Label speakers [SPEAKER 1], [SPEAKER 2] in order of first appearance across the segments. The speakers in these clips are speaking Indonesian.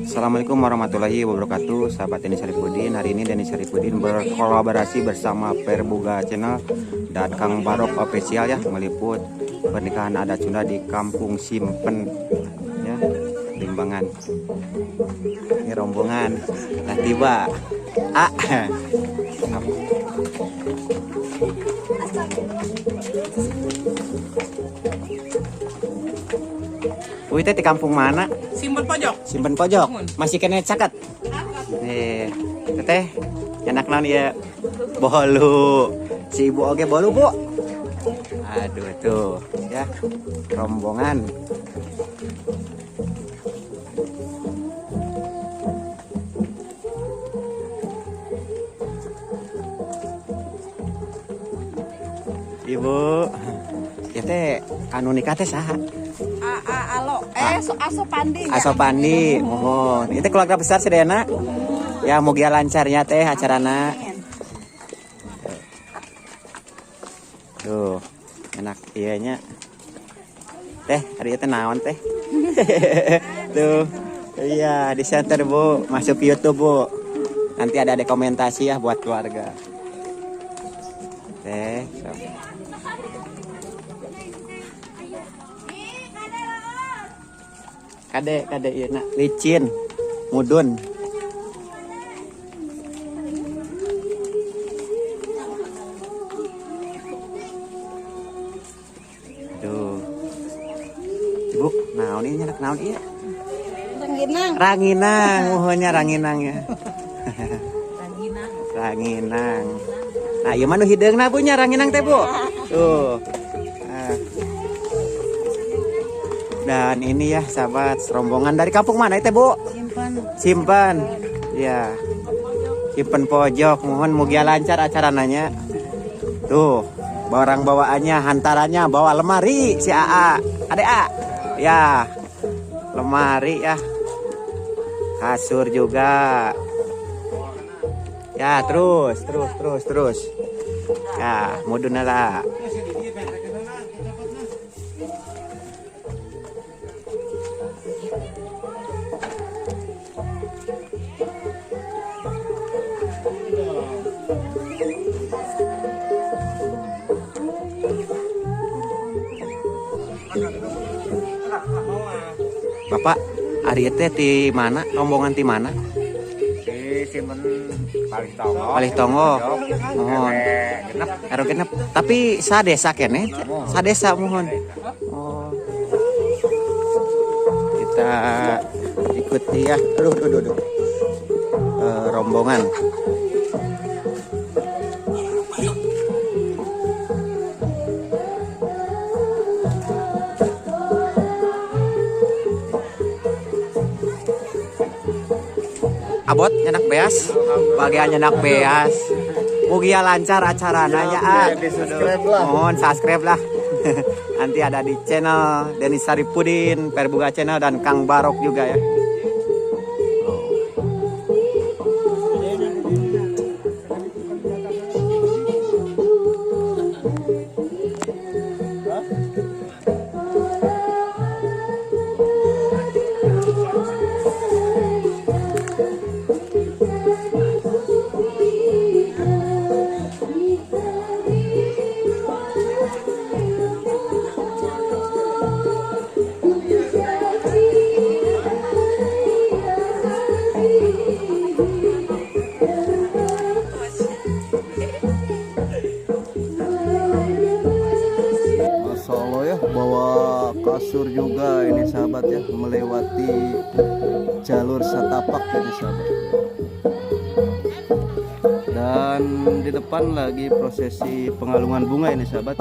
[SPEAKER 1] Assalamualaikum warahmatullahi wabarakatuh, sahabat Denny Syarifudin. Hari ini Denny Syarifudin berkolaborasi bersama Perbuga Channel dan Kang Barok Official ya, meliput pernikahan adat Sunda di Kampung Simpen ya, Limbangan. Ini rombongan nah tiba. Wih, di kampung mana?
[SPEAKER 2] Simpen pojok.
[SPEAKER 1] Simpen pojok. Masih kena caket. Teteh, enak naon ya. Bolu. Si ibu oge bolu, Bu. Aduh tuh, ya. Rombongan. Ibu, ya teh anu nikah teh saha?
[SPEAKER 2] Alo, Asopandi.
[SPEAKER 1] Asopandi, mohon. Itu keluarga besar sedena. Ya, mugia lancarnya teh acarana. Tuh, enak iyanya. Teh, hari itu naon teh? Tuh, iya di center Bu, masuk YouTube Bu. Nanti ada rekomendasi ya buat keluarga. Teh, so. Kade iya nak licin mudun. Tuh Ibu, naon ini anak naon iya? Ranginang, mohonnya ranginang ya. Ranginang. Nah, ieu mah nu hideungna Bu nya ranginang teh Bu. Tuh. Dan ini ya sahabat, rombongan dari kampung mana itu Bu? Simpen. Ya. Simpen pojok, mohon mugia lancar acarananya. Tuh, barang bawaannya hantarannya bawa lemari si AA. Ade A. Ya. Lemari ya. Kasur juga. Ya, terus. Ya, mudun lah. Bapak, hari itu di mana? Rombongan di mana?
[SPEAKER 3] Di Simpen Palitongo.
[SPEAKER 1] Palitongo. Mohon. Genep. Tapi sadesa kene. Sadesa mohon. Oh. Kita ikuti ya. Aduh. Rombongan. Abot nyenak beas, bagian nyenak beas. Mugia lancar acaranya ya. Mohon subscribe lah. Nanti ada di channel Denny Syarifudin, Perbuga Channel dan Kang Barok juga ya.
[SPEAKER 4] Bawa kasur juga ini sahabat ya, melewati jalur setapak ini sahabat. Dan di depan lagi prosesi pengalungan bunga ini sahabat.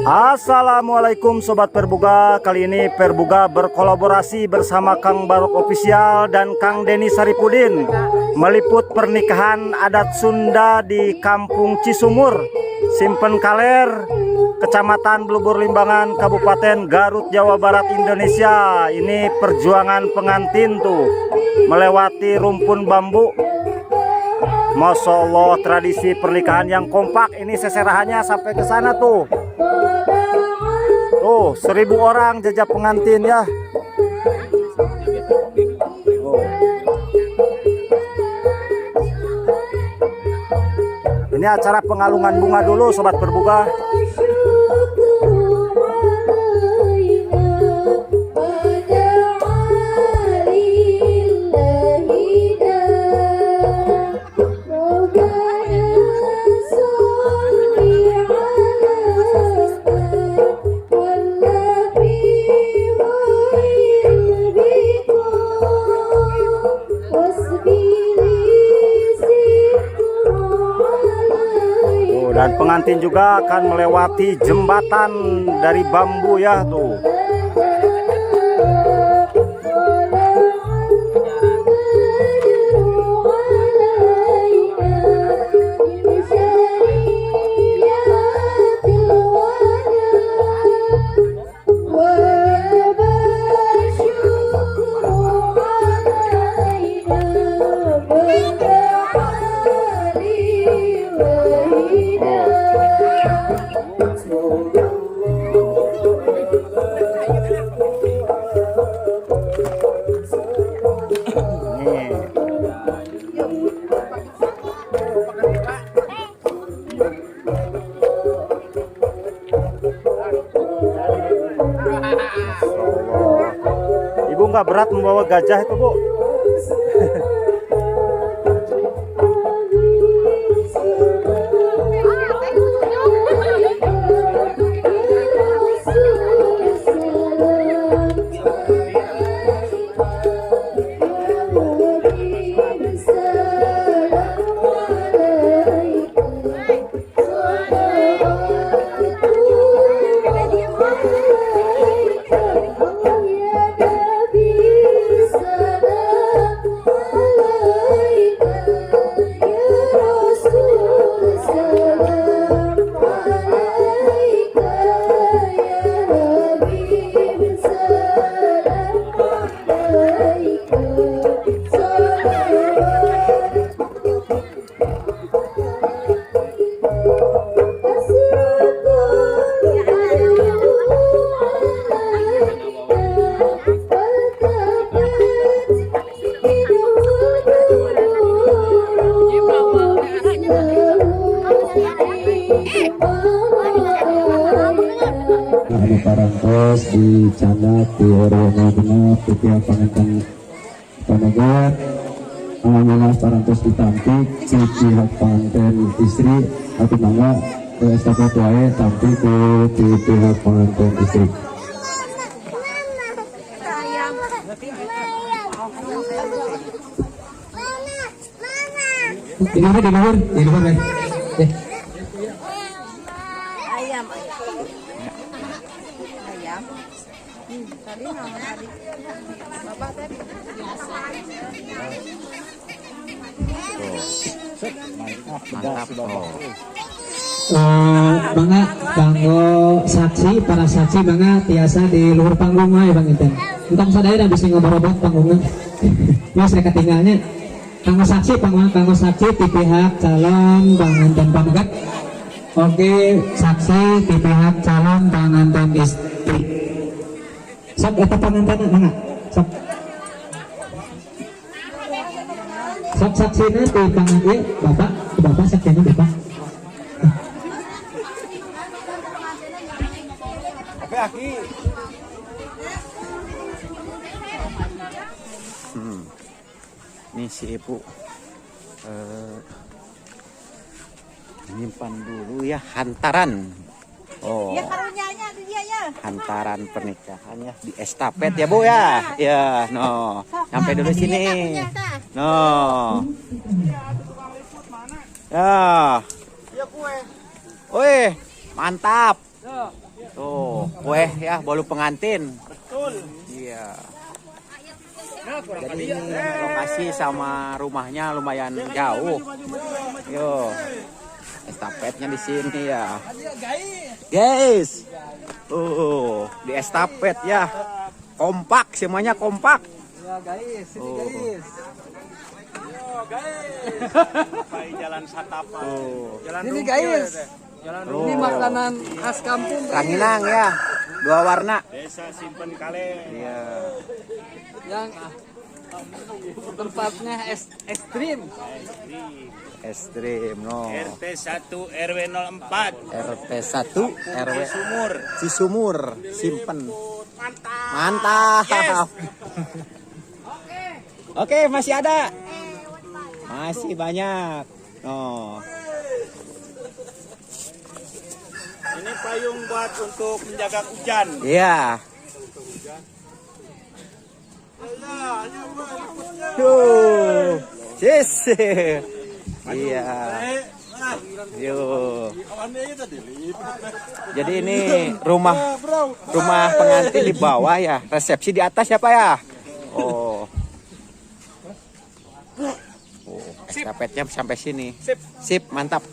[SPEAKER 5] Assalamualaikum Sobat Perbuga. Kali ini Perbuga berkolaborasi bersama Kang Barok Official dan Kang Denny Saripudin meliput pernikahan adat Sunda di Kampung Cisumur, Simpen Kaler, Kecamatan Blubur Limbangan, Kabupaten Garut, Jawa Barat, Indonesia. Ini perjuangan pengantin tuh melewati rumpun bambu. Masya Allah, tradisi pernikahan yang kompak. Ini seserahannya sampai ke sana tuh. Tuh 1000 orang jejak pengantin ya. Ini acara pengalungan bunga dulu Sobat Perbuga. Dan pengantin juga akan melewati jembatan dari bambu ya tuh. Ibu nggak berat membawa gajah itu, Bu?
[SPEAKER 6] Parantos di Candat di Orwana Benar Putih Pangantan Panagar Alhamdulillah parantos ditampik di pihak pengantin istri atau mangga estafet wae tampik di pihak pengantin istri. Di luar deh.
[SPEAKER 2] Ayam. Tadi nama tadi. Bapak tadi.
[SPEAKER 1] Mantap.
[SPEAKER 7] Bangga kanggo saksi para saksi bangga tiasa di luar panggung ya Bang Inten. Entong sadaya bisa ngobrol-ngobrol panggungnya. Ya saya ketinggalnya. Kanggo saksi di pihak calon pengantin pamagat. Oke, saksi di pihak calon pengantin istri. Sok eta pengantin mana? Sok. Sok saksina di pengantin Bapak saksina Bapak.
[SPEAKER 1] Ini si ibu nyimpan dulu ya hantaran. Oh,
[SPEAKER 2] Ya karunyanya dia ya.
[SPEAKER 1] hantaran pernikahan ya di estafet ya Bu ya. Ya, no. Sampai dulu sini. No. Ya.
[SPEAKER 3] Iya kue.
[SPEAKER 1] Woi, Mantap. Tuh, kue ya, bolu pengantin. Betul. Iya. Jadi ini lokasi sama rumahnya lumayan jauh. Yo, estafetnya di sini ya. Guys, di estafet ya. Kompak, semuanya kompak.
[SPEAKER 4] Ya guys, sini guys.
[SPEAKER 3] Jalan Satapa.
[SPEAKER 4] Ini guys. Ini makanan khas kampung.
[SPEAKER 1] Ranginang ya, 2 warna.
[SPEAKER 3] Desa Simpen Kale.
[SPEAKER 1] Iya.
[SPEAKER 4] Yang tempatnya ekstrim.
[SPEAKER 1] Ekstrim, no.
[SPEAKER 3] RT 1 RW 04.
[SPEAKER 1] RT 1 RW
[SPEAKER 3] Sumur.
[SPEAKER 1] Cisumur, Simpen. Mantap. Oke, masih ada. Masih banyak. Oh.
[SPEAKER 3] Ini payung buat untuk menjaga hujan.
[SPEAKER 1] Iya. Tuh. Yes. Iya. Yuk. Jadi ini rumah pengantin di bawah ya, resepsi di atas ya Pak ya. Oh. Estafetnya sampai sini. Sip, mantap.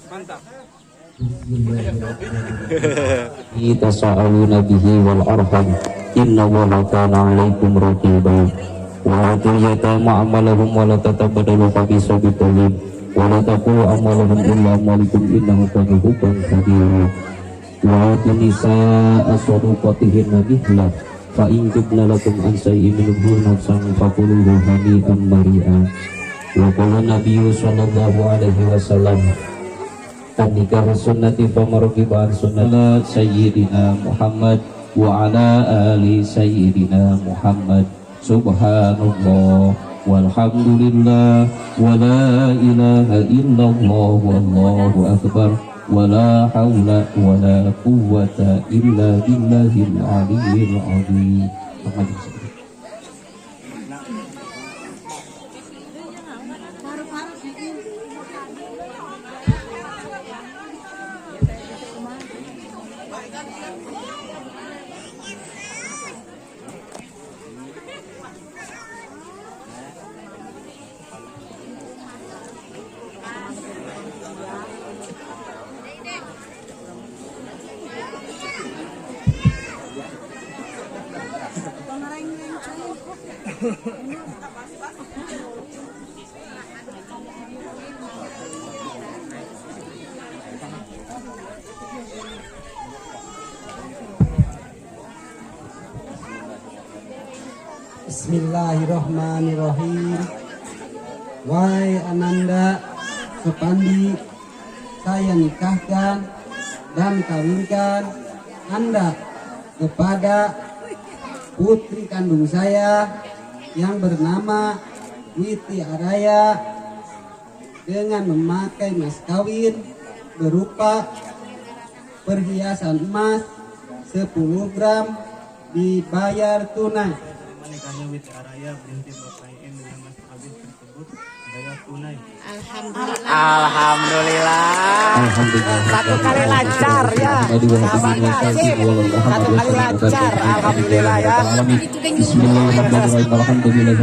[SPEAKER 6] tasa'aluna bihi wal arham inna Allaha kana 'alaikum raqiba wa atul yatama amalahum wa la tatabadalu khabisa bitayyib wa la taqulu amalahum illa amalikum innahu kana hukum kabira wa atul nisaa sadaqatihinna bihla fa in tubna lakum an shay'in minhu nafsan faquluhu hani'an mari'a wa qala nabiyyu sallallahu alaihi wasallam nikah sunnati famarqiban sunnat sayyidina Muhammad wa ala ali sayyidina Muhammad subhanallah walhamdulillah wa la ilaha illallah wallahu akbar wa la hawla wa la quwwata illa billahil aliyyil azim.
[SPEAKER 8] Bismillahirrahmanirrahim. Wahai Ananda Supandi, saya nikahkan dan kawinkan Anda kepada putri kandung saya yang bernama Witi Araya dengan memakai mas kawin berupa perhiasan emas 10 gram dibayar tunai.
[SPEAKER 9] Menikahnya Witi Araya binti Bapak IM dengan mas kawin tersebut bayar tunai.
[SPEAKER 1] Alhamdulillah. Satu kali lancar ya. Sahabatnya sip. Satu kali lancar. Alhamdulillah ya.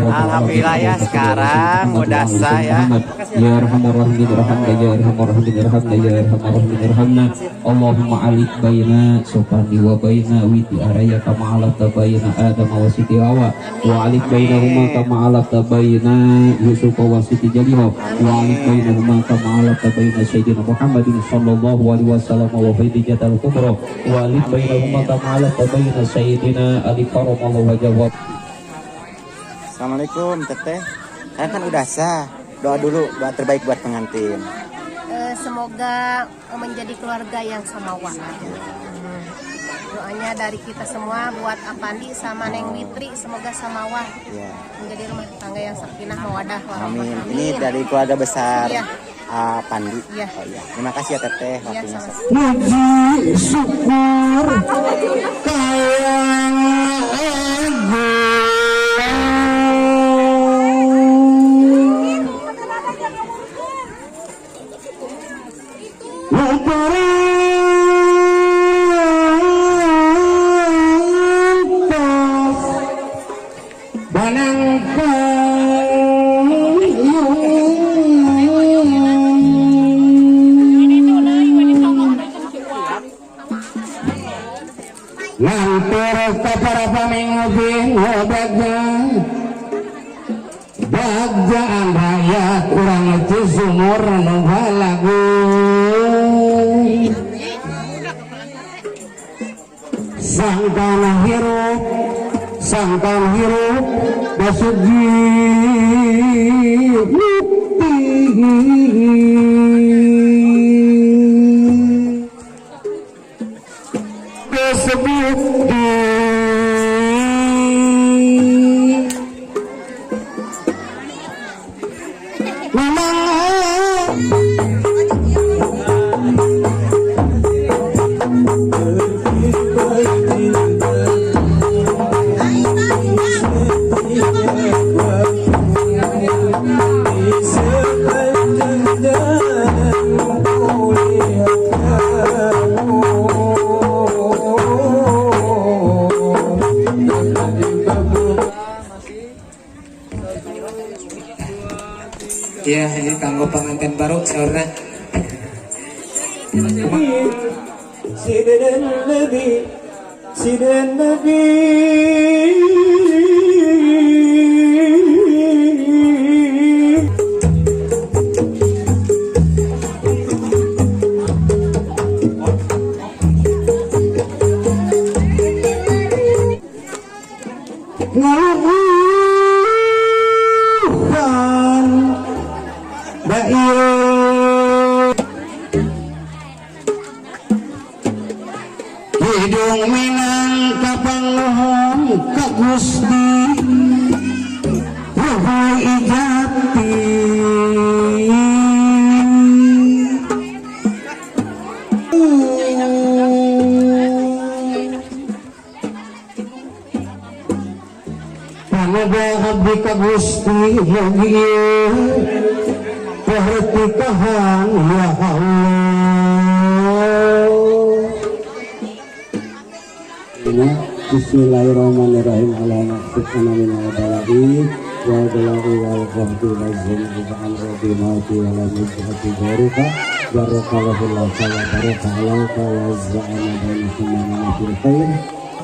[SPEAKER 1] Alhamdulillah ya, sekarang udah sah ya.
[SPEAKER 6] Ya arhamar rahimin irhamna ya arhamar rahimin irhamna ya arhamar rahimin irhamna. Allahumma alik baina Supandi wa baina Witi Araya kama alafta baina Adam wa Siti Hawa wa alik bainahuma kama alafta baina Yusuf wa Siti Jalil wa alik bainahuma kama alafta baina Sayyidina Muhammadin sallallahu alaihi wasallam wa Khadijatul Kubra wa alik bainahuma kama alafta baina Sayyidina Ali karamallahu wajhahu.
[SPEAKER 1] Assalamualaikum Teteh. Saya kan udah sah. Doa dulu, doa terbaik buat pengantin.
[SPEAKER 2] Semoga menjadi keluarga yang samawa. Doanya dari kita semua buat Apandi sama Neng Witri, semoga samawa menjadi rumah tangga yang sakinah mawadah warahmah.
[SPEAKER 1] Amin. Ini dari keluarga besar Pandi.
[SPEAKER 2] Iya.
[SPEAKER 1] Oh iya. Terima kasih ya Teteh waktunya.
[SPEAKER 8] Puji syukur kaya
[SPEAKER 6] ngantur ka para pamingubing dagang dagaan rakyat urang itu sumur nu balagu sangkan hirup basugi mukti kesebukti
[SPEAKER 7] Ya, ini kanggo pengantin baru saurna.
[SPEAKER 8] Sidin Nabi hidung minang kapangohon ka Gusti Ruhoy ijati panoba abdi ka Gusti mugi pertikahan ya Allah. Bismillahirrahmanirrahim. Ala nafsina min al-bala'i wa bala'i wal qahdi lazim ija'al rabbi mauti wa la mujhati baruka baraka wa filaka wa baraka alaka wa za'ana bainakum wa fil khair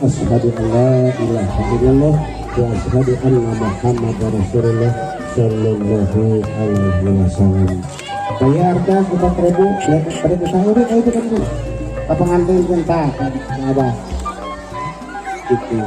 [SPEAKER 8] ashhadu an la ilaha illallah wa ashhadu anna muhammadar rasulullah sallallahu alaihi wasallam. Bayar dah 4.000 pada sahur itu kan Bu. Pengantin cinta abah itu